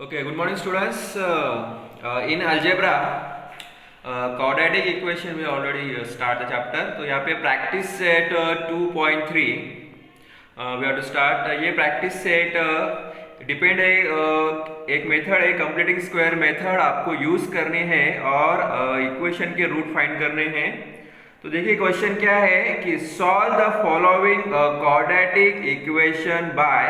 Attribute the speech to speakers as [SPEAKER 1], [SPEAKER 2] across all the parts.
[SPEAKER 1] Okay, good morning students. In algebra, quadratic equation we already start the chapter. तो यहाँ पे practice set 2.3 we have to start. ये practice set depend है एक method है completing square method आपको use करनी है और इक्वेशन के रूट फाइंड करने हैं। तो देखिए क्वेश्चन क्या है कि solve the following quadratic equation by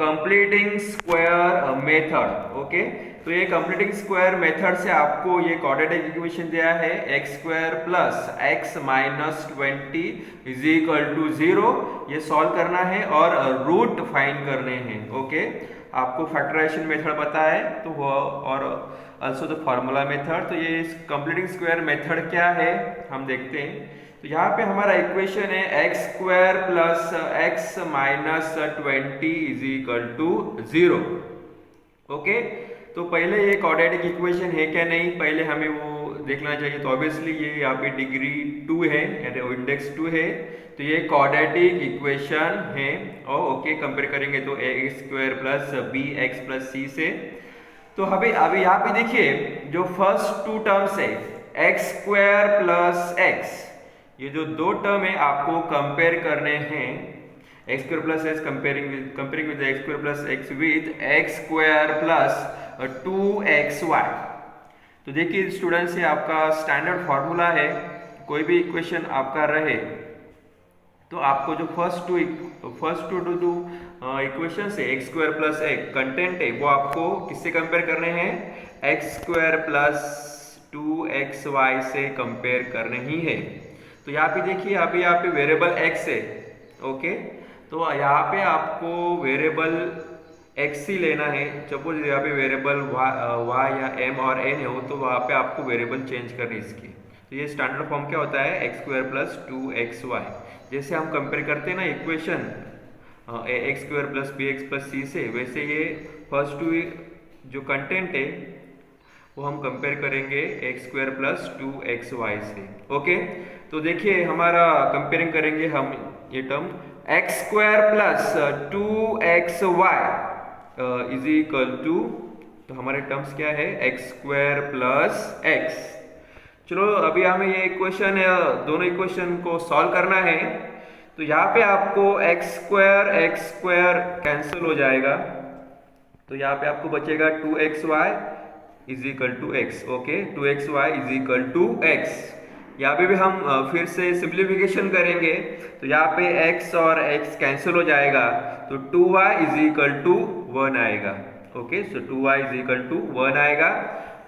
[SPEAKER 1] completing square method. Okay, तो ये कंप्लीटिंग स्क्वायर मेथड से आपको ये क्वाड्रेटिक इक्वेशन दिया है x square plus x minus 20 is equal to 0। ये सॉल्व करना है और रूट फाइंड करने हैं। ओके, आपको फैक्टराइजेशन मेथड पता है तो वो और also द फार्मूला मेथड। तो ये कंप्लीटिंग स्क्वायर मेथड क्या है हम देखते हैं। तो यहाँ पे हमारा इक्वेशन है x square plus x minus 20 is equal to 0। Okay, तो पहले ये क्वाड्रेटिक इक्वेशन है क्या नहीं पहले हमें वो देखना चाहिए। तो ऑब्वियसली ये यहाँ पे डिग्री 2 है यानी इंडेक्स 2 है, तो ये क्वाड्रेटिक इक्वेशन है। और ओके, कंपेयर करेंगे तो a square plus b x plus c से। तो अभी यहाँ पे देखिए जो फर्स्ट टू टर्म्स है एक्स स्क्वायर प्लस एक्स, ये जो दो टर्म है आपको कंपेयर करने हैं। X square plus x comparing with x square plus x with x square plus 2xy। तो देखिए स्टूडेंट्स, ये आपका स्टैंडर्ड फॉर्मूला है। कोई भी इक्वेशन आपका रहे तो आपको जो फर्स्ट टू इक्वेशन है x square plus x content है वो आपको किससे कंपेयर करने हैं, एक्स स्क्वायर प्लस 2xy से कंपेयर करने ही है। तो यहाँ पे देखिए अभी यहाँ पे वेरिएबल x है। ओके, तो यहाँ पे आपको वेरिएबल x ही लेना है। सपोज यहाँ पे वेरिएबल y या m और n हो तो वहाँ पे आपको वेरिएबल चेंज करनी है इसकी। तो ये स्टैंडर्ड फॉर्म क्या होता है एक्स स्क्वायर प्लस 2xy। जैसे हम कंपेयर करते हैं ना equation x square plus b x plus c से, वैसे ये फर्स्ट टू जो कंटेंट है वो हम कंपेयर करेंगे एक्स स्क्वायर प्लस 2xy से। ओके, तो देखिए हमारा कंपेयरिंग करेंगे हम ये term x square plus 2xy is equal to, तो हमारे टर्म्स क्या है एक्स स्क्वायर प्लस एक्स। चलो अभी हमें ये इक्वेशन दोनों इक्वेशन को सॉल्व करना है। तो यहाँ पे आपको एक्स स्क्वायर कैंसिल हो जाएगा, तो यहाँ पे आपको बचेगा 2xy is equal to x. Okay, 2xy is equal to x. यहाँ पे भी हम फिर से सिंप्लीफिकेशन करेंगे तो यहाँ पे x और x कैंसिल हो जाएगा तो 2y इज इक्वल टू 1 आएगा। Okay, so 2y is equal to 1 आएगा।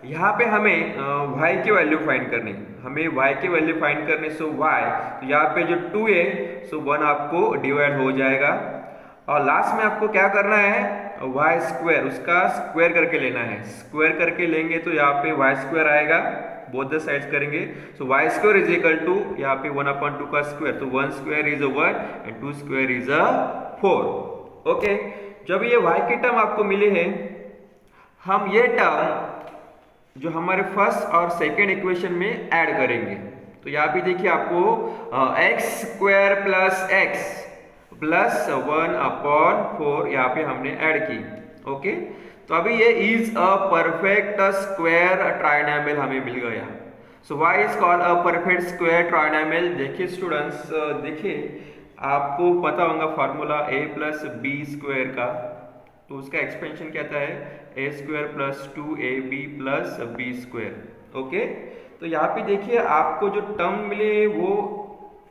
[SPEAKER 1] यहाँ पे हमें y की वैल्यू फाइंड करनी, हमें y की वैल्यू फाइंड करनी। सो y, तो यहाँ पे जो 2 है सो 1 आपको डिवाइड हो जाएगा और लास्ट में आपको क्या करना है y स्क्वायर, उसका स्क्वायर करके लेना है। स्क्वायर करके लेंगे तो यहाँ पे y स्क्वायर आएगा, बोथ द साइड्स करेंगे। So y square is equal to यहाँ पे 1/2 का स्क्वायर, तो 1 square is 1 and 2 square is 4। ओके, जब ये y की टर्म आपको मिले हैं, हम ये टर्म जो हमारे फर्स्ट और सेकेंड इक्वेशन में ऐड करेंगे। तो यहाँ पे देखिए आपको x square plus x plus 1/4 यहाँ पे हमने ऐड की। ओके, तो अभी ये is a perfect square trinomial हमें मिल गया। So why is called a perfect square trinomial. देखिए स्टूडेंट्स, देखिए आपको पता होगा formula a plus B square का, तो उसका एक्सपेंशन क्या था है a square plus 2ab plus B square. Okay, तो यहाँ पे देखिए आपको जो टर्म मिले वो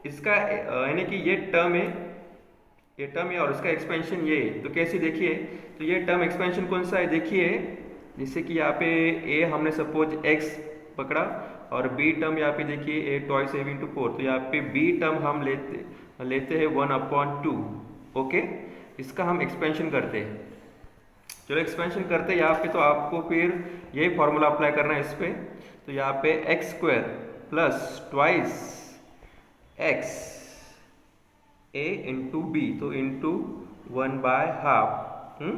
[SPEAKER 1] इसका यानी कि ये टर्म है और इसका एक्सपेंशन ये है। तो कैसे देखिए, तो ये टर्म एक्सपेंशन कौन सा है देखिए, जैसे कि यहाँ पे a हमने सपोज x पकड़ा और b टर्म यहाँ पे देखिए a टॉइस a इंटू 4, तो यहाँ पे b टर्म हम लेते हैं 1/2। ओके, इसका हम एक्सपेंशन करते हैं। चलो एक्सपेंशन करते हैं यहाँ पे, तो आपको फिर यही फॉर्मूला अप्लाई करना है इस पे। तो यहाँ पे x square plus twice x a into b, तो इंटू 1/2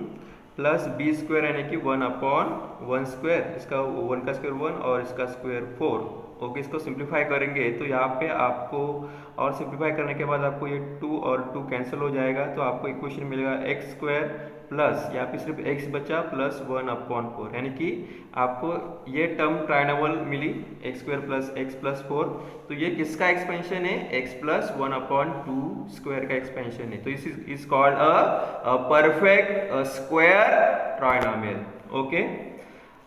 [SPEAKER 1] प्लस बी स्क्वायर यानी कि 1/1 स्क्वायर, इसका 1 का स्क्वायर 1 और इसका स्क्वायर 4। ओके, इसको सिंप्लीफाई करेंगे तो यहाँ पे आपको, और सिंप्लीफाई करने के बाद आपको ये 2 और 2 कैंसिल हो जाएगा, तो आपको इक्वेशन मिलेगा एक्स स्क्वायर प्लस यहाँ पे सिर्फ x बचा प्लस 1/4, यानी कि आपको ये टर्म ट्राइनोवल मिली x square plus x plus 4। तो ये किसका एक्सपेंशन है? x प्लस 1/2 स्क्वायर का एक्सपेंशन है। तो this is called a perfect square trinomial. Okay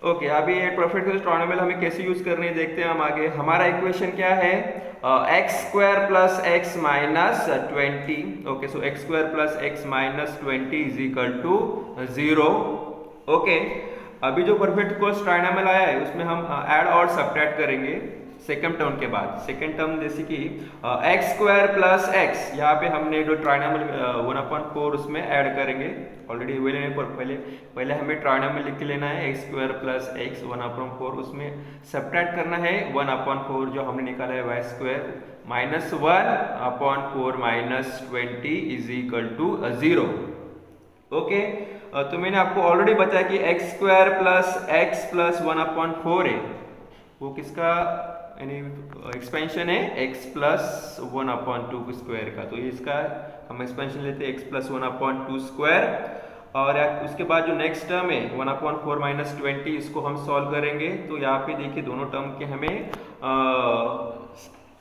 [SPEAKER 1] okay, अभी ये परफेक्ट ट्राइनोमियल हमें कैसे यूज करने हैं देखते हैं हम आगे। हमारा इक्वेशन क्या है? X square plus x minus 20। Okay, so x square plus x minus 20 is equal to 0। Okay, अभी जो परफेक्ट कोस ट्राइनोमियल आया है उसमें हम ऐड और सब्ट्रैक्ट करेंगे सेकंड टर्म के बाद। सेकंड टर्म जैसे कि एक्स स्क्वायर प्लस एक्स, यहाँ पे हमने जो ट्राइनोमियल 1/4 उसमें ऐड करेंगे, ऑलरेडी पहले हमें ट्राइनोमियल लिख के लेना है एक्स स्क्वायर प्लस एक्स 1/4, उसमें सब्ट्रैक्ट करना है 1/4 जो हमने निकाला है Y square minus 1/4 minus 20 is equal to 0। Okay, तो मैंने आपको ऑलरेडी बताया कि x square plus x plus 1/4 है, वो किसका यानी एक्सपेंशन है x प्लस 1/2 स्क्वायर का। तो इसका हम एक्सपेंशन लेते हैं x प्लस 1/2 स्क्वायर, और उसके बाद जो नेक्स्ट टर्म है 1/4 माइनस 20, इसको हम सॉल्व करेंगे। तो यहाँ पे देखिए दोनों टर्म के हमें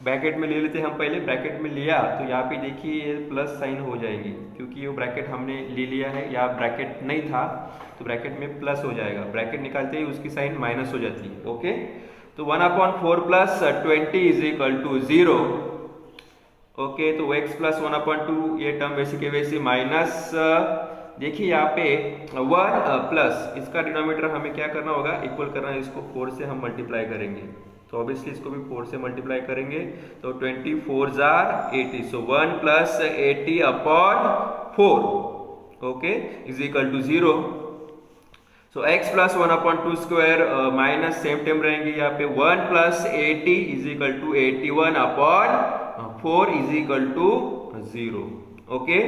[SPEAKER 1] ब्रैकेट में ले लेते हैं हम। पहले ब्रैकेट में लिया तो यहाँ पे देखिए ये प्लस साइन हो जाएगी, क्योंकि वो ब्रैकेट हमने ले लिया है, या ब्रैकेट नहीं था तो ब्रैकेट में प्लस हो जाएगा, ब्रैकेट निकालते ही उसकी साइन माइनस हो जाती है। ओके, तो 1/4 plus 20 is equal to 0। Okay, तो x प्लस 1/2 ये टर्म वैसे के वैसे माइनस, देखिए यहाँ पे 1 प्लस इसका डिनोमिनेटर हमें क्या करना होगा? इक्वल करना है, इसको 4 से हम मल्टीप्लाई करेंगे, तो ऑब्वियसली इसको भी 4 से मल्टीप्लाई करेंगे, तो 24 जार 80, सो 1 plus 80/4 okay is equal to 0। सो x plus 1/2 square minus same term रहेंगे यहाँ पे 1 plus 80 is equal to 81/4 is equal to 0। Okay,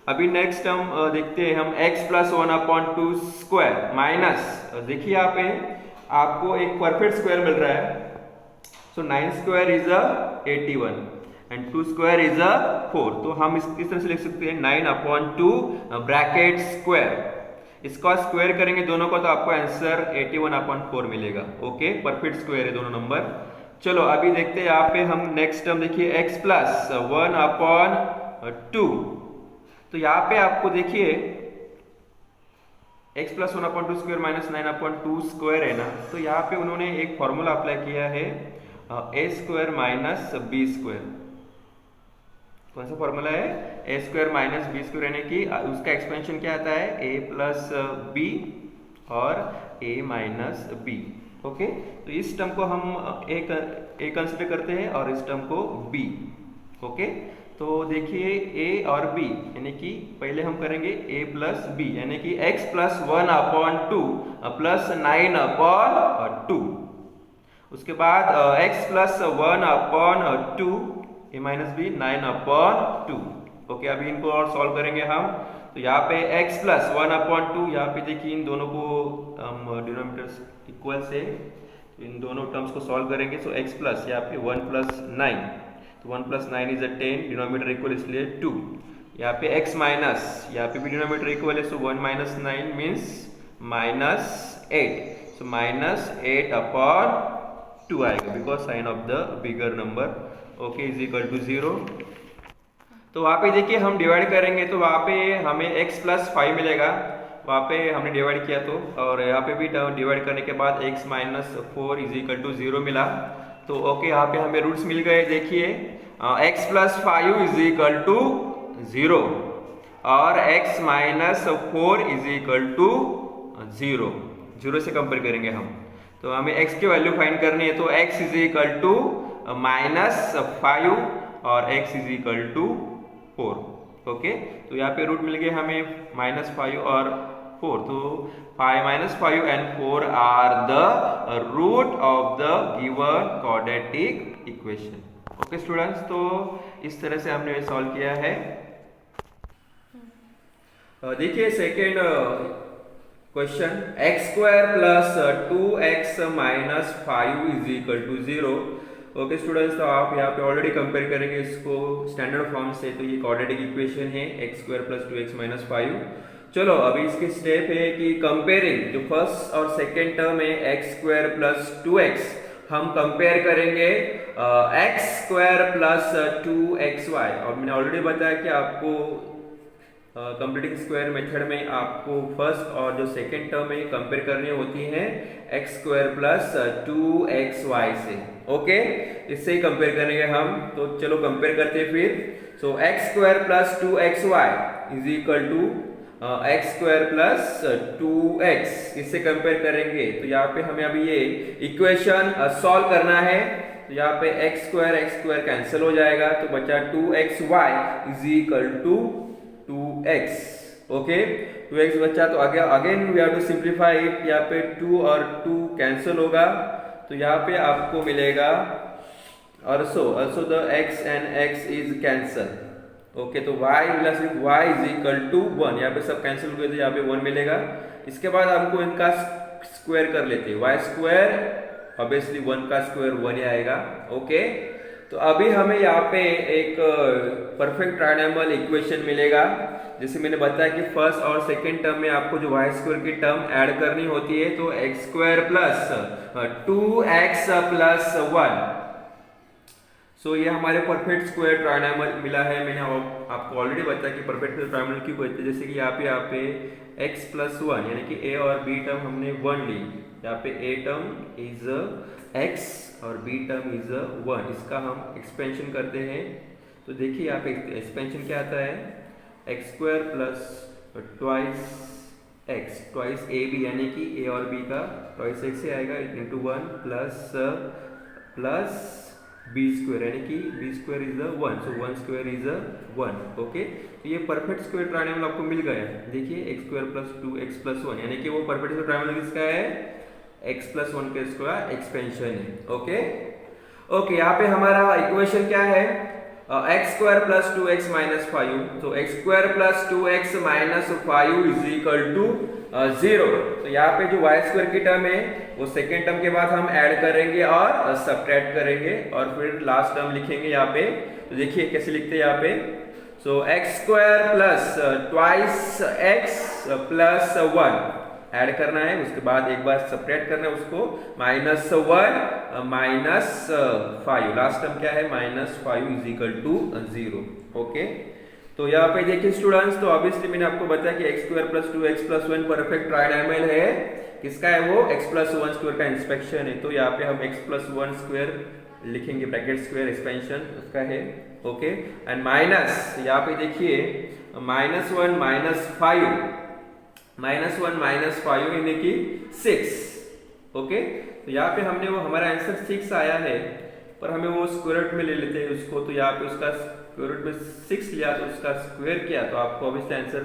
[SPEAKER 1] अभी नेक्स्ट टर्म देखते हैं हम x प्लस 1/2 स्क्वायर माइनस, देखिए यहाँ पे आपको एक परफेक्ट स्क्वायर मिल रहा है, सो 9 square is 81 and 2 square is 4। तो हम इस तरह से लिख सकते हैं 9/2 ब्रैकेट स्क्वायर, इसका स्क्वायर करेंगे दोनों को तो आपको आंसर 81/4 मिलेगा। ओके, परफेक्ट स्क्वायर है दोनों नंबर। चलो अभी देखते हैं यहाँ पे हम नेक्स्ट टर्म देखिए x प्लस 1/2, तो यहाँ पे आपको देखिए x plus 1/2 square minus 9/2 square है ना, तो यहाँ पे उन्होंने एक फॉर्मूला अप्लाई किया है a square minus b square. कौन सा फॉर्मूला है? a square minus b square, यानी कि उसका एक्सपेंशन क्या आता है? a प्लस b और a माइनस b। ओके, तो इस टर्म को हम a कंसिडर करते हैं और इस टर्म को b। ओके, तो देखिए a और b, यानी कि पहले हम करेंगे a प्लस b, यानी कि x प्लस 1/2 प्लस 9/2, उसके बाद x plus 1/2 a minus b 9/2। Okay, अभी इनको और सॉल्व करेंगे हम, तो यहाँ पे x प्लस 1/2, यहाँ पे देखिए इन दोनों को हम डिनोमिनेटर्स इक्वल से इन दोनों टर्म्स को सॉल्व करेंगे। सो x प्लस यहाँ पे 1 प्लस 9, तो 1 प्लस 9 इज 10, डिनोमिनेटर इक्वल इसलिए 2। यहाँ पे x माइनस, यहाँ पे भी डिनोमिनेटर इक्वल है, so 1 minus 9 means minus 8, so minus 8/2 आएगा because sign of the bigger number. Okay, is equal to 0। तो वहाँ पे देखिए हम डिवाइड करेंगे तो वहाँ पे हमें x प्लस 5 मिलेगा, वहाँ पे हमने डिवाइड किया तो, और यहाँ पे भी डिवाइड करने के बाद x minus 4 is equal to 0 मिला। तो ओके, यहाँ पे हमें रूट्स मिल गए, देखिए x plus 5 is equal to 0 और x minus 4 is equal to 0 से कंपेयर करेंगे हम, तो हमें x की वैल्यू फाइंड करनी है, तो x इज इक्वल टू -5 और x is equal to 4। Okay, तो यहाँ पे रूट मिल गए हमें -5 और 4, तो 5 and 4 are the root of the given quadratic equation. Okay students, तो इस तरह से हमने सॉल्व किया है। देखिए second question X square plus 2x minus 5 is equal to 0। Okay students, तो आप यहाँ पे ऑलरेडी कंपेयर करेंगे इसको स्टैंडर्ड फॉर्म से, तो ये क्वाड्रेटिक इक्वेशन है x square plus 2x minus 5। चलो अभी इसके स्टेप है कि कंपेयरिंग जो फर्स्ट और सेकेंड टर्म है एक्स स्क्वायर प्लस 2x, हम कंपेयर करेंगे एक्स स्क्वायर प्लस 2xy। और मैंने ऑलरेडी बताया कि आपको कंप्लीटिंग स्क्वायर मेथड में आपको फर्स्ट और जो सेकेंड टर्म है कंपेयर करनी होती है एक्स स्क्वायर प्लस 2xy से। ओके, इससे ही कंपेयर करेंगे हम। तो चलो कंपेयर करते हैं फिर। So x square plus 2xy is equal to x square plus 2x, इससे कंपेयर करेंगे। तो यहाँ पे हमें अभी ये इक्वेशन सॉल्व करना है। तो यहाँ पे एक्स स्क्वायर कैंसिल हो जाएगा, तो बचा 2xy is equal to 2x। Okay, 2x बचा, तो आगे again we have to simplify it. यहाँ पे 2 और 2 कैंसिल होगा, तो यहाँ पे आपको मिलेगा also the x and x is cancel। Okay, तो y इज इक्वल टू 1, यहाँ पे सब कैंसिल हो गए, तो यहाँ पे 1 मिलेगा। इसके बाद हमको इनका स्क्वायर कर लेते हैं, y स्क्वायर ऑब्वियसली 1 का स्क्वायर 1 ही आएगा। ओके, तो अभी हमें यहाँ पे एक परफेक्ट ट्रायंगल इक्वेशन मिलेगा। जैसे मैंने बताया कि फर्स्ट और सेकेंड टर्म में आपको जो y स्क्वायर की टर्म ऐड करनी होती है, तो x square plus 2x plus 1। सो ये हमारे परफेक्ट स्क्वायर ट्रायंगल मिला है। मैंने आपको ऑलरेडी बताया कि परफेक्ट ट्रायंगल क्यों कहते हैं। जैसे कि यहाँ पे x प्लस 1 यानी कि a और b टर्म हमने 1 ली, यहाँ पे a टर्म इज x और b टर्म इज 1, इसका हम एक्सपेंशन करते हैं। तो देखिए यहाँ पे एक्सपेंशन क्या आता है, x square plus twice A B यानी कि a और b का ट्वाइस x से आएगा इंटू 1 प्लस बी स्क्वायर यानी कि B square is 1, so 1 square is 1। Okay, तो ये परफेक्ट स्क्वायर ट्रायंगल आपको मिल गया। देखिए x square plus 2x plus 1 यानी कि वो परफेक्ट स्क्वायर ट्रायंगल किसका है, x प्लस 1 का स्क्वायर एक्सपेंशन है। ओके ओके, यहाँ पे हमारा इक्वेशन क्या है, x square plus 2x minus 5। तो X square plus 2x minus 5 is equal to 0। तो यहाँ पे जो y स्क्वायर की टर्म है वो सेकेंड टर्म के बाद हम ऐड करेंगे और सब्ट्रैक्ट करेंगे और फिर लास्ट टर्म लिखेंगे यहाँ पे। तो देखिए कैसे लिखते हैं यहाँ पे। So x square plus twice x plus 1 add करना है, उसके बाद एक बार सब्ट्रैक्ट करना है उसको, माइनस 1 माइनस 5, लास्ट टर्म क्या है -5 इज इक्वल टू 0। ओके, तो यहाँ पे देखिए स्टूडेंट्स, तो ऑब्वियसली मैंने आपको बताया कि x square plus 2x plus 1 perfect triangle है। किसका है वो, x प्लस 1 स्क्वायर का इंस्पेक्शन है। तो यहाँ पे हम x प्लस 1 स्क्वायर लिखेंगे, ब्रैकेट स्क्वायर एक्सपेंशन उसका है। ओके, एंड माइनस यहाँ पे देखिए -1 माइनस 5 यानी कि 6। ओके, तो यहाँ पे हमने वो हमारा आंसर 6 आया है, पर हमें वो स्क्वायर रूट में ले लेते हैं उसको। तो यहाँ पे उसका स्क्वायर रूट में 6 लिया तो उसका स्क्वायर किया, तो आपको ऑब्वियसली आंसर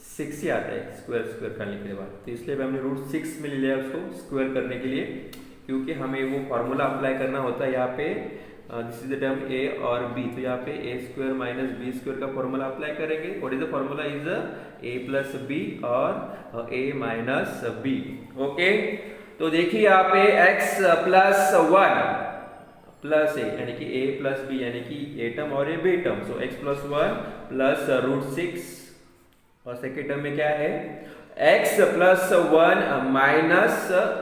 [SPEAKER 1] 6 ही आता है स्क्वायर करने के बाद। तो इसलिए हमने रूट 6 में ले लिया उसको स्क्वायर करने के लिए, क्योंकि हमें वो फॉर्मूला अप्लाई करना होता है यहाँ पे। This is the term a और b, तो यहाँ पे a square minus b square का फॉर्मूला अप्लाई करेंगे। What is the formula, is a plus b और a माइनस b। ओके, तो देखिए यहाँ पे x प्लस 1 प्लस a यानी कि a प्लस b यानी कि a टर्म और a b term. So x plus 1 plus root 6, और सेकेंड टर्म में क्या है x plus 1 minus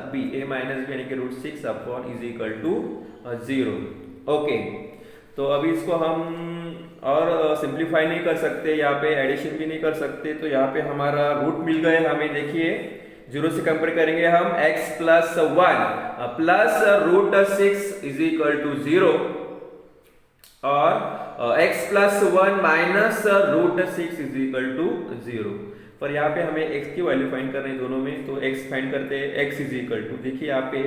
[SPEAKER 1] b, a minus b यानी कि root 6 upon is equal to 0। Okay, तो अभी इसको हम और सिंप्लीफाई नहीं कर सकते, यहाँ पे एडिशन भी नहीं कर सकते। तो यहाँ पे हमारा रूट मिल गए हमें, देखिए 0 से कंपेयर करेंगे हम, x plus 1 plus root 6 is equal to 0 और x plus 1 minus root 6 is equal to 0। पर यहाँ पे हमें x की वैल्यू फाइंड करनी है दोनों में, तो x फाइंड करते हैं। x इज इक्वल टू, देखिए यहाँ पे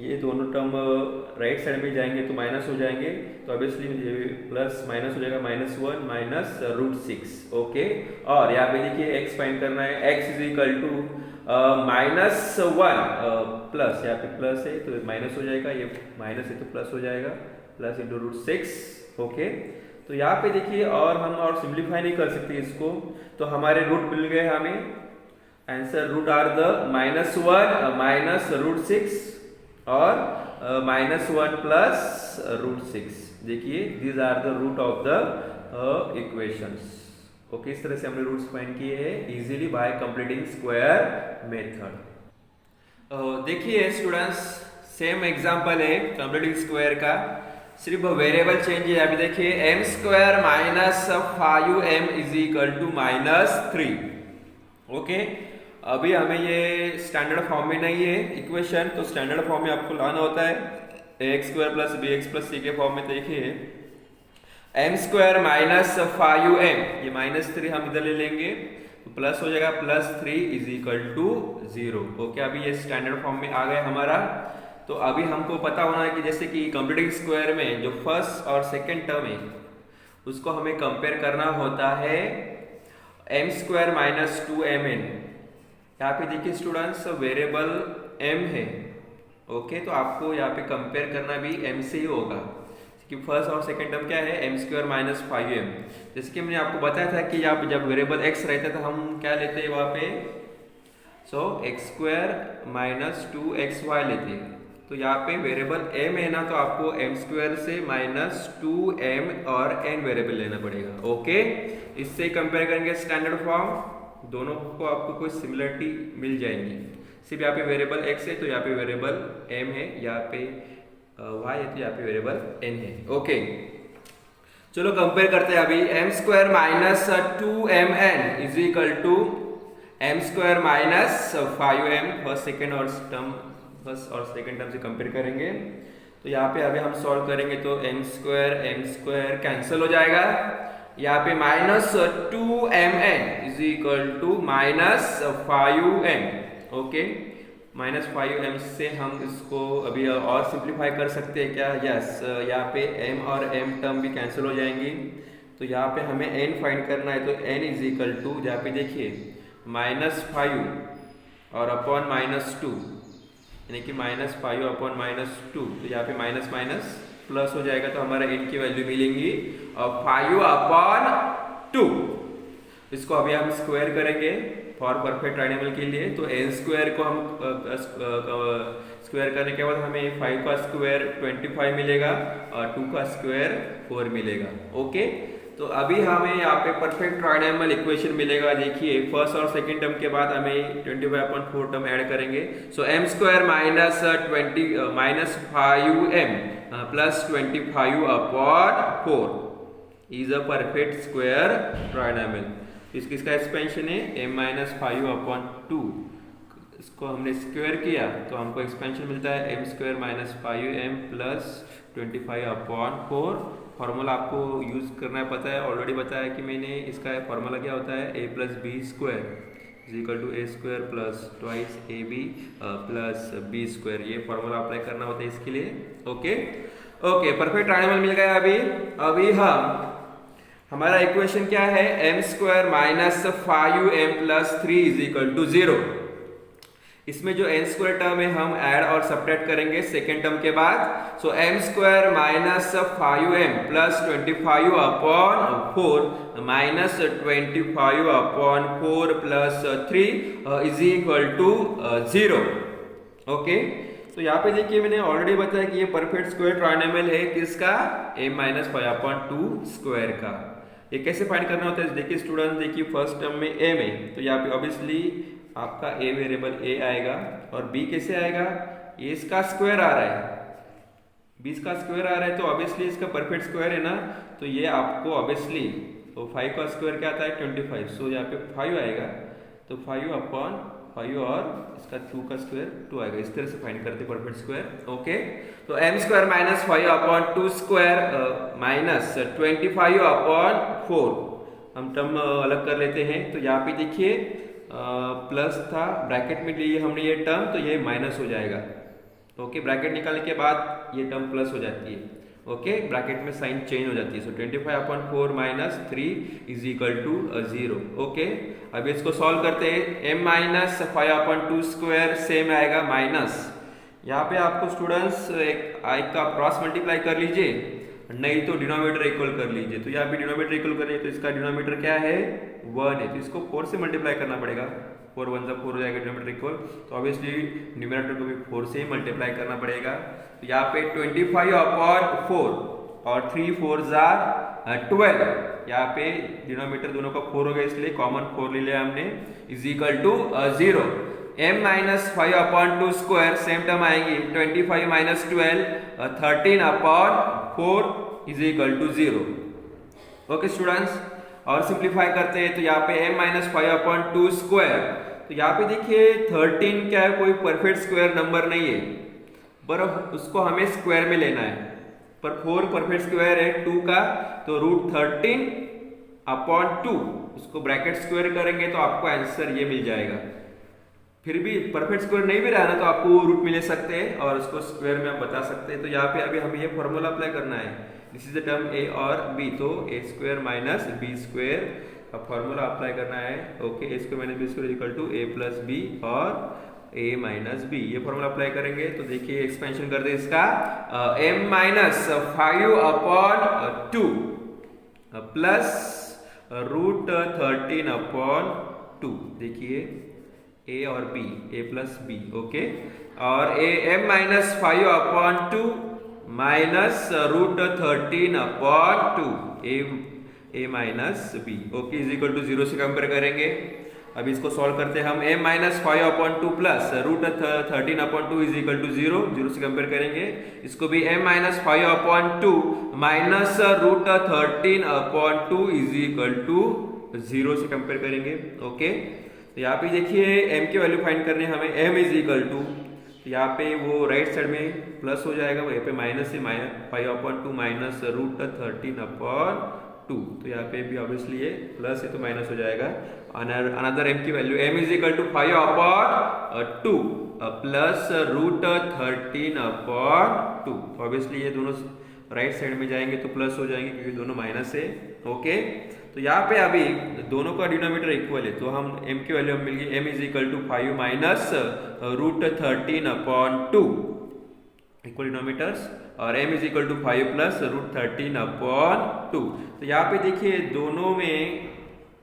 [SPEAKER 1] ये दोनों टर्म राइट साइड में जाएंगे तो माइनस हो जाएंगे, तो ऑब्वियसली प्लस माइनस हो जाएगा, -1 माइनस रूट 6। ओके, और यहाँ पे देखिए x फाइंड करना है, x is equal to -1 plus, यहाँ पे प्लस है तो माइनस हो जाएगा, ये माइनस है तो प्लस हो जाएगा, प्लस इंटू रूट 6। ओके, तो यहाँ पे देखिए और हम और सिंप्लीफाई नहीं कर सकते इसको, तो हमारे रूट मिल गए हमें, answer root are the -1 minus root 6 और -1 प्लस रूट 6। देखिए these are the root of the equations. Okay, इस तरह से हमने रूट्स फाइंड किए हैं easily by completing square method. देखिए स्टूडेंट्स, सेम एग्जांपल है कंप्लीटिंग स्क्वायर का, सिर्फ वेरिएबल चेंज है। अभी देखिए m square minus 5m is equal to -3। Okay, अभी हमें ये स्टैंडर्ड फॉर्म में नहीं है इक्वेशन, तो स्टैंडर्ड फॉर्म में आपको लाना होता है ax square plus bx plus c के फॉर्म में। देखिए m स्क्वायर माइनस 5m, ये -3 हम इधर ले लेंगे तो प्लस हो जाएगा, +3 इज इक्वल टू 0। ओके, अभी ये स्टैंडर्ड फॉर्म में आ गया हमारा। तो अभी हमको पता होना है कि जैसे कि कंप्लीटिंग स्क्वायर में जो फर्स्ट और सेकंड टर्म है उसको हमें कंपेयर करना होता है m स्क्वायर माइनस 2mn। यहाँ पे देखिए स्टूडेंट्स वेरिएबल m है। ओके, तो आपको यहाँ पे कंपेयर करना भी m से ही होगा कि फर्स्ट और सेकंड टर्म क्या है, m स्क्वायर माइनस 5m। जैसे कि मैंने आपको बताया था कि आप जब वेरिएबल x रहता था हम क्या लेते हैं वहाँ पे, x स्क्वायर माइनस 2xy लेते हैं। तो यहाँ पे वेरिएबल m है ना, तो आपको m स्क्वायर से -2m और n वेरिएबल लेना पड़ेगा। ओके, इससे कंपेयर करेंगे स्टैंडर्ड फॉर्म, दोनों को आपको कोई सिमिलरिटी मिल जाएंगी। सिर्फ यहाँ पे वेरिएबल x है तो यहाँ पे वेरिएबल m है, यहाँ पे y है तो यहाँ पे वेरिएबल n है। ओके, चलो कंपेयर करते हैं अभी। m square minus 2mn is equal to m square minus 5m, first second और सेकेंड टर्म से कंपेयर करेंगे। तो यहाँ पे अभी हम सॉल्व करेंगे तो m स्क्वायर कैंसिल हो जाएगा। यहाँ पे -2mn is equal to -5m। Okay, -5m से हम इसको अभी और सिंप्लीफाई कर सकते हैं क्या? यस, यहाँ पे m और m टर्म भी कैंसिल हो जाएंगी। तो यहाँ पे हमें n फाइंड करना है, तो n इज इक्वल टू, यहाँ पे देखिए -5 और अपॉन -2, यानी कि -5 अपॉन -2, तो यहाँ पे माइनस माइनस प्लस हो जाएगा, तो हमारा n की वैल्यू मिलेंगी और 5 अपॉन 2। इसको अभी हम स्क्वायर करेंगे फॉर परफेक्ट ट्रायंगल के लिए। तो n स्क्वायर को हम स्क्वायर करने के बाद हमें 5 का स्क्वायर 25 मिलेगा और 2 का स्क्वायर 4 मिलेगा। ओके, तो अभी हमें यहाँ पे परफेक्ट ट्रायंगल इक्वेशन मिलेगा। देखिए फर्स्ट और सेकंड टर्म के बाद हमें 25/4 टर्म ऐड करेंगे। सो m square minus 5m plus 25 upon 4 is a perfect square triangle. इसका एक्सपेंशन है m-5/2। इसको हमने स्क्वायर किया तो हमको एक्सपेंशन मिलता है m square minus 5m plus 25/4। Formula आपको यूज करना पता है, ऑलरेडी बताया कि मैंने। इसका फॉर्मूला क्या होता है, a plus B square is equal to a square plus twice ab plus b square. ये फॉर्मूला अप्लाई करना होता है इसके लिए। ओके, परफेक्ट ट्रायंगल मिल गया। अभी हम हमारा इक्वेशन क्या है, m square minus 5m plus 3 is equal to 0। इसमें जो n स्क्वायर टर्म है हम ऐड और सब्ट्रैक्ट करेंगे सेकेंड टर्म के बाद। So m square minus 5m plus 25 upon 4 minus 25 upon 4 plus 3 is equal to 0। Okay, तो यहाँ पे देखिए मैंने ऑलरेडी बताया कि ये परफेक्ट स्क्वायर ट्रायंगल है किसका, m-5/2 स्क्वायर का। ये कैसे फाइंड करना होता है, देखिए स्टूडेंट, देखिए फर्स्ट टर्म में m है तो यहाँ पे ऑब्वियसली आपका a वेरिएबल a आएगा और b कैसे आएगा, a इसका स्क्वायर आ रहा है, b इसका स्क्वायर आ रहा है तो ऑब्वियसली इसका परफेक्ट स्क्वायर है ना, तो ये आपको ऑब्वियसली तो 5 का स्क्वायर क्या आता है 25। सो यहाँ पे 5 आएगा तो 5 अपॉन 5 और इसका 2 का स्क्वायर 2 आएगा। इस तरह से फाइंड करते परफेक्ट स्क्वायर। ओके, तो m square minus 5 upon 2 square minus 25 upon 4 हम टर्म अलग कर लेते हैं। तो यहाँ पे देखिए प्लस था, ब्रैकेट में लिए हमने ये टर्म, तो ये माइनस हो जाएगा। ओके, ब्रैकेट निकालने के बाद ये टर्म प्लस हो जाती है। ओके, ब्रैकेट में साइन चेंज हो जाती है। So 25/4 minus 3 is equal to 0। Okay, अब इसको सॉल्व करते हैं। m माइनस 5/2 स्क्वायर सेम आएगा माइनस, यहाँ पे आपको स्टूडेंट्स एक का क्रॉस मल्टीप्लाई कर लीजिए, नहीं तो डिनोमिनेटर इक्वल कर लीजिए। तो यहाँ पे डिनोमिनेटर इक्वल करिए तो इसका डिनोमिनेटर क्या है 1 है, तो इसको 4 से मल्टीप्लाई करना पड़ेगा। 4 1 जा 4 हो जाएगा डिनोमिनेटर इक्वल, तो ऑब्वियसली न्यूमरेटर को भी 4 से ही मल्टीप्लाई करना पड़ेगा। तो यहाँ पे 25/4 और 3 4 जा 12, यहाँ पे डिनोमिनेटर दोनों का 4 हो गया इसलिए कॉमन 4 ले लिया हमने, is equal to 0। m-5/2 square same term आएंगी 25 - 12 13/4 is equal to 0। Okay students, और सिंप्लीफाई करते हैं तो यहाँ पे m-5/2 स्क्वायर, तो यहाँ पे देखिए 13 क्या है, कोई परफेक्ट स्क्वायर नंबर नहीं है, पर उसको हमें स्क्वायर में लेना है, पर 4 परफेक्ट स्क्वायर है 2 का, तो √13/2 उसको ब्रैकेट स्क्वायर करेंगे तो आपको आंसर ये मिल जाएगा। फिर भी परफेक्ट स्क्वायर नहीं भी रहा ना तो आपको वो रूट मिल सकते हैं और उसको स्क्वायर में आप बता सकते हैं। तो यहाँ पे अभी हमें ये फॉर्मूला अप्लाई करना है, this is the term a और b, तो a² - b² का फॉर्मूला अप्लाई करना है। Okay, a² - b² equal to a + b और a - b, ये फॉर्मूला अप्लाई करेंगे तो देखिए एक्सपेंशन कर दे इसका, m-5/2 प्लस √13/2, देखिए a और b, a + b, ओके, और m-5/2 minus √13/2 a - b, okay, is equal to 0 से कंपेयर करेंगे। अब इसको सॉल्व करते हैं हम, m-5/2 plus √13/2 is equal to 0, 0 से कंपेयर करेंगे। इसको भी m-5/2 minus √13/2 is equal to 0 से कंपेयर करेंगे। ओके, तो यहाँ पे देखिए m की वैल्यू फाइंड करनी है हमें, m इज इक्वल टू, तो यहाँ पे वो राइट साइड में प्लस हो जाएगा, यहाँ पे माइनस से 5/2 माइनस √13/2, तो यहाँ पे भी ऑब्वियसली ये प्लस है तो माइनस हो जाएगा। अनदर m की value, m is equal to 5/2 plus √13/2, तो ऑब्वियसली ये दोनों राइट साइड में जाएंगे तो प्लस हो जाएंगे क्योंकि दोनों माइनस है। ओके, तो यहाँ पे अभी दोनों का डिनोमिनेटर इक्वल है तो हम m की वैल्यू मिल गई, m is equal to 5 minus √13/2 equal denominators, और m is equal to 5 plus √13/2। तो यहाँ पे देखिए दोनों में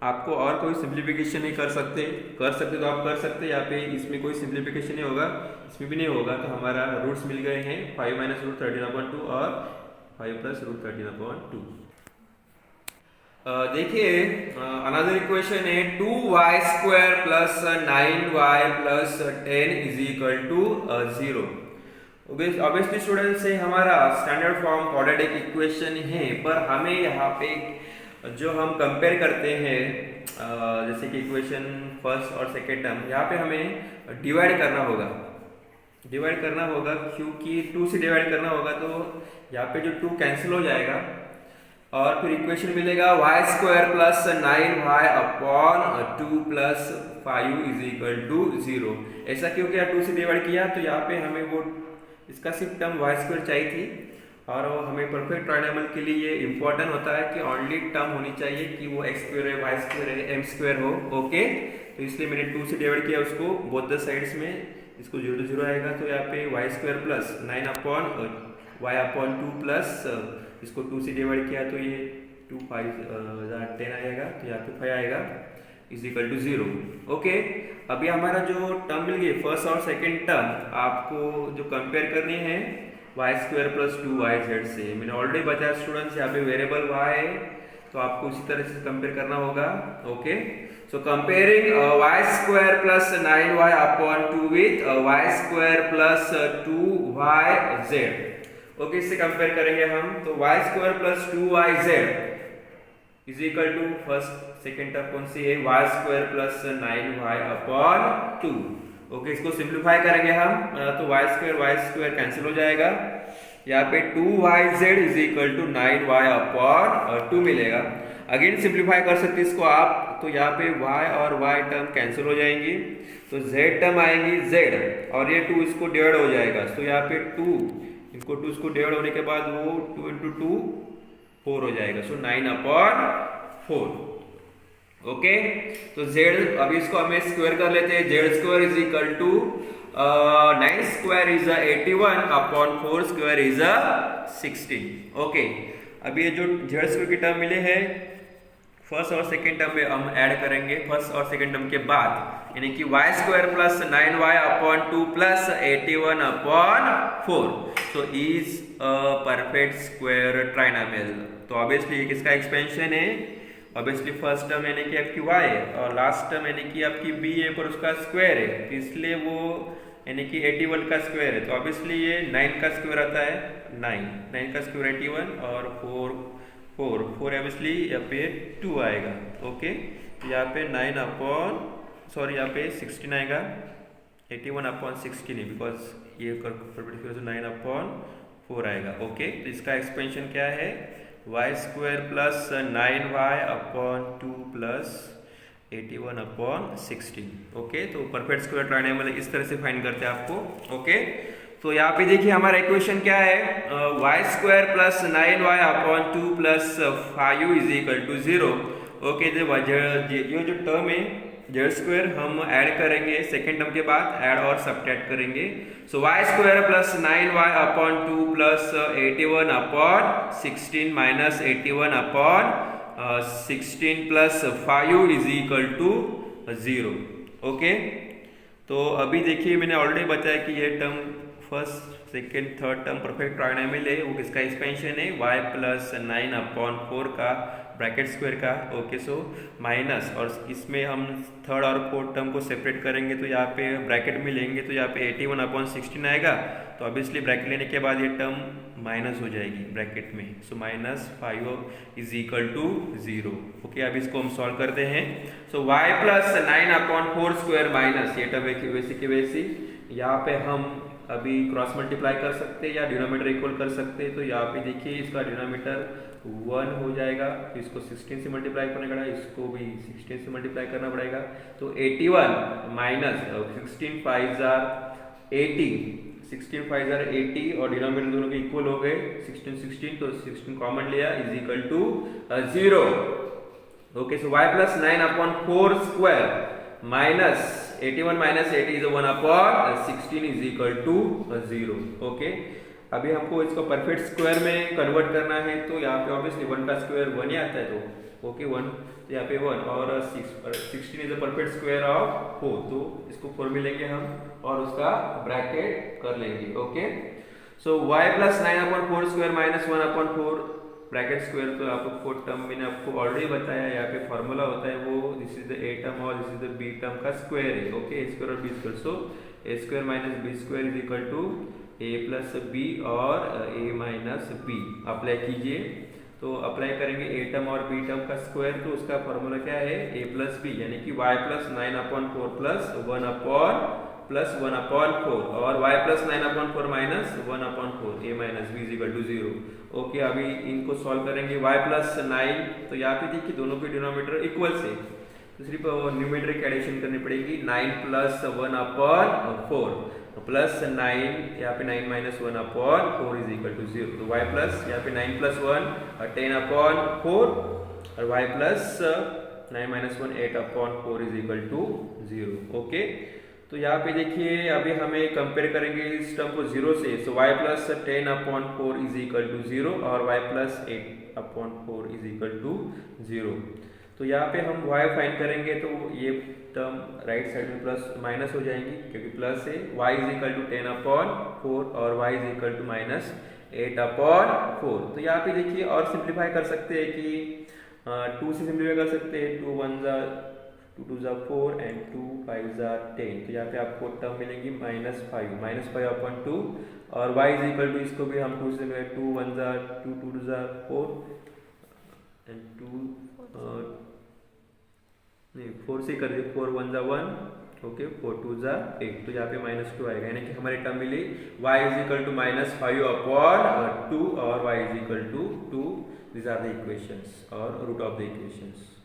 [SPEAKER 1] आपको और कोई सिंप्लीफिकेशन नहीं कर सकते तो आप कर सकते, यहाँ पे इसमें कोई सिंप्लीफिकेशन नहीं होगा, इसमें भी नहीं होगा, तो हमारा रूट्स मिल गए हैं 5 माइनस √13/2 और 5 प्लस √13/2। देखिए अनदर इक्वेशन है 2y² plus 9y plus 10 is equal to 0। Obviously students से हमारा स्टैंडर्ड फॉर्म क्वाड्रेटिक इक्वेशन है, पर हमें यहाँ पे जो हम कंपेयर करते हैं जैसे कि इक्वेशन फर्स्ट और सेकेंड टर्म, यहाँ पे हमें डिवाइड करना होगा क्योंकि 2 से डिवाइड करना होगा, तो यहाँ पे जो 2 कैंसिल हो जाएगा और फिर इक्वेशन मिलेगा y² plus 9y/2 plus 5 is equal to 0। ऐसा क्यों किया, 2 से डिवाइड किया, तो यहाँ पे हमें वो इसका सिर्फ टर्म y² चाहिए थी, और हमें परफेक्ट ट्रायंगल के लिए ये इंपॉर्टेंट होता है कि ओनली टर्म होनी चाहिए कि वो x² है, y² है, m² हो। ओके, तो इसलिए मैंने 2 से डिवाइड किया उसको बोथ द साइड्स में, इसको 0 to 0 आएगा, तो यहाँ पे y² प्लस 9/y/2 प्लस इसको 2 से डिवाइड किया तो ये 2 5 10 आएगा, तो यहाँ पे 5 आएगा इज इक्वल टू 0। ओके, अभी हमारा जो टर्म मिल गई फर्स्ट और सेकेंड टर्म, आपको जो कंपेयर करनी है y² प्लस 2yz से, मैंने ऑलरेडी बताया स्टूडेंट्स, यहाँ पे वेरिएबल y है तो आपको उसी तरह से कंपेयर करना होगा। Okay, so comparing y² plus 9y/2 with y² plus 2yz। Okay, इससे कंपेयर करेंगे हम, तो y² plus 2yz is equal to first second term कौन सी है, y² प्लस 9y/2। ओके, इसको सिंप्लीफाई करेंगे हम, तो y² कैंसिल हो जाएगा, यहाँ पे 2yz is equal to 9y/2 मिलेगा। अगेन सिंप्लीफाई कर सकते इसको आप, तो यहाँ पे y और y टर्म कैंसिल हो जाएंगी, तो z टर्म आएंगी z, और ये 2 इसको डिवाइड हो जाएगा, तो यहाँ पे 2 इनको 2 इसको डिवाइड होने के बाद वो 2 × 2 4 हो जाएगा, सो 9/4। ओके, तो z अभी इसको हमें स्क्वायर कर लेते हैं, z² is equal to 9² is 81/4² is 16। Okay, अभी ये जो z² की टर्म मिले हैं फर्स्ट और सेकेंड टर्म में हम ऐड करेंगे फर्स्ट और सेकेंड टर्म के बाद, यानी कि Y square plus 9y upon 2 plus 81 upon 4, so is a perfect square trinomial. तो ऑब्वियसली किसका एक्सपेंशन है, ऑब्वियसली फर्स्ट टर्म यानी कि आपकी y और लास्ट टर्म यानी कि आपकी b है पर उसका स्क्वायर है, तो इसलिए वो यानी कि 81 का स्क्वायर है, तो ऑब्वियसली ये 9 का स्क्वायर आता है, 9 का स्क्वायर 81 और 4 ऑब्वियसली यहाँ पे 2 आएगा। ओके, तो यहाँ पे 9 अपॉन सॉरी यहाँ पे 16 आएगा, 81 अपॉन 16 बिकॉज ये परपेंडिकुलर 9 अपॉन 4 आएगा। ओके, तो इसका एक्सपेंशन क्या है, Y square plus 9y upon 2 plus 81 upon 16। Okay, तो परफेक्ट स्क्वायर ट्रायंगल इस तरह से फाइंड करते हैं आपको। ओके, तो यहाँ पे देखिए हमारा इक्वेशन क्या है, Y square plus 9y upon 2 plus 5u is equal to 0। Okay, ये जो टर्म है जेड स्क्वायर हम ऐड करेंगे सेकेंड टर्म के बाद, ऐड और सब्ट्रैक्ट करेंगे। So y square plus 9y upon 2 plus 81 upon 16 minus 81 upon 16 plus 5u is equal to 0। Okay, तो अभी देखिए मैंने ऑलरेडी बताया कि ये term first second third term perfect triangle है, वो किसका एक्सपेंशन है, y प्लस 9 अपॉन 4 का ब्रैकेट स्क्वायर का। ओके, सो माइनस और इसमें हम थर्ड और फोर्थ टर्म को सेपरेट करेंगे तो यहाँ पे ब्रैकेट में लेंगे तो यहाँ पे 81 अपॉन 16 आएगा, तो ऑब्वियसली ब्रैकेट लेने के बाद ये टर्म माइनस हो जाएगी ब्रैकेट में, so minus 5 is equal to 0। Okay, अब इसको हम सॉल्व करते हैं। So y plus 9 upon 4 square minus ये टर्म वैसे की वैसी, यहाँ पे हम अभी क्रॉस मल्टीप्लाई कर सकते हैं या डिनोमिनेटर इक्वल कर सकते हैं, तो यहाँ पे देखिए इसका डिनोमिनेटर 1 हो जाएगा, तो इसको 16 से मल्टीप्लाई करना पड़ेगा, इसको भी 16 से मल्टीप्लाई करना पड़ेगा, तो 81 माइनस 16 5 80, 16 5 80 और डिनोमिनेटर दोनों के इक्वल हो गए 16 तो 16 कॉमन लिया is equal to 0। Okay, so y plus 9 upon 4 square minus 81 minus 80 is 1 upon 16 is equal to 0। Okay, अभी हमको इसको परफेक्ट स्क्वायर में कन्वर्ट करना है, तो यहाँ पे ऑब्वियसली 1 का स्क्वायर 1 ही आता है, तो ओके 1, तो यहाँ पे 1 और 16 is a perfect square of 4, तो इसको 4 में लेंगे हम और उसका ब्रैकेट कर लेंगे। Okay, so y plus 9 upon 4 square minus 1 upon 4 bracket square, तो आपको फोर्थ टर्म मैंने आपको ऑलरेडी बताया, यहाँ पे फॉर्मूला होता है वो this is the a term और this is the b term का स्क्वायर है। ओके, ए स्क्वायर और b square, so a square minus b square is equal to a plus b और ए माइनस बी अप्लाई कीजिए, तो apply करेंगे a term और b term का square, तो उसका फॉर्मूला क्या है, ए प्लस बी यानी कि y plus 9 upon 4 plus 1 upon 4 और y plus 9 upon 4 minus 1 upon 4 a minus B is equal to 0। Okay, अभी इनको सॉल्व करेंगे, y प्लस 9, तो यहाँ पे देखिए दोनों के डिनोमिनेटर इक्वल से, तो सिर्फ न्यूमेरिक एडिशन करनी पड़ेगी, 9 प्लस 1 अपॉन 4 प्लस 9, यहाँ पे 9 minus 1 upon 4 is equal to 0, तो y प्लस यहाँ पे 9 प्लस 1 10 अपॉन 4 और y plus 9 minus 1 8 upon 4 is equal to 0। Okay, तो यहाँ पे देखिए अभी हमें कंपेयर करेंगे इस टर्म को 0 से, so y plus 10 upon 4 is equal to 0 और y plus 8 upon 4 is equal to 0। तो यहाँ पे हम y फाइंड करेंगे तो ये टर्म राइट साइड में प्लस माइनस हो जाएंगी क्योंकि प्लस है, y is equal to 10 upon 4 और y is equal to minus 8 upon 4। तो यहाँ पे देखिए और सिंप्लीफाई कर सकते हैं कि 2 से सिंप्लीफाई कर सकते हैं, 2 1 जा 2 2 जा 4 एंड 2 5 जा 10, तो यहाँ पे आपको टर्म मिलेंगी माइनस 5 अपॉन 2 और y इज इक्वल टू इसको भी हम 2 से 2 1 जा 2 2 जा 4 एंड 2 नहीं 4 से कर दिए 4 1 जा 1, ओके 4 2 जा 8, तो यहाँ पे माइनस 2 आएगा, यानी कि हमारी टर्म मिली y is equal to minus 5 upon 2 और y is equal to 2। This are the equations और रूट ऑफ द इक्वेशंस।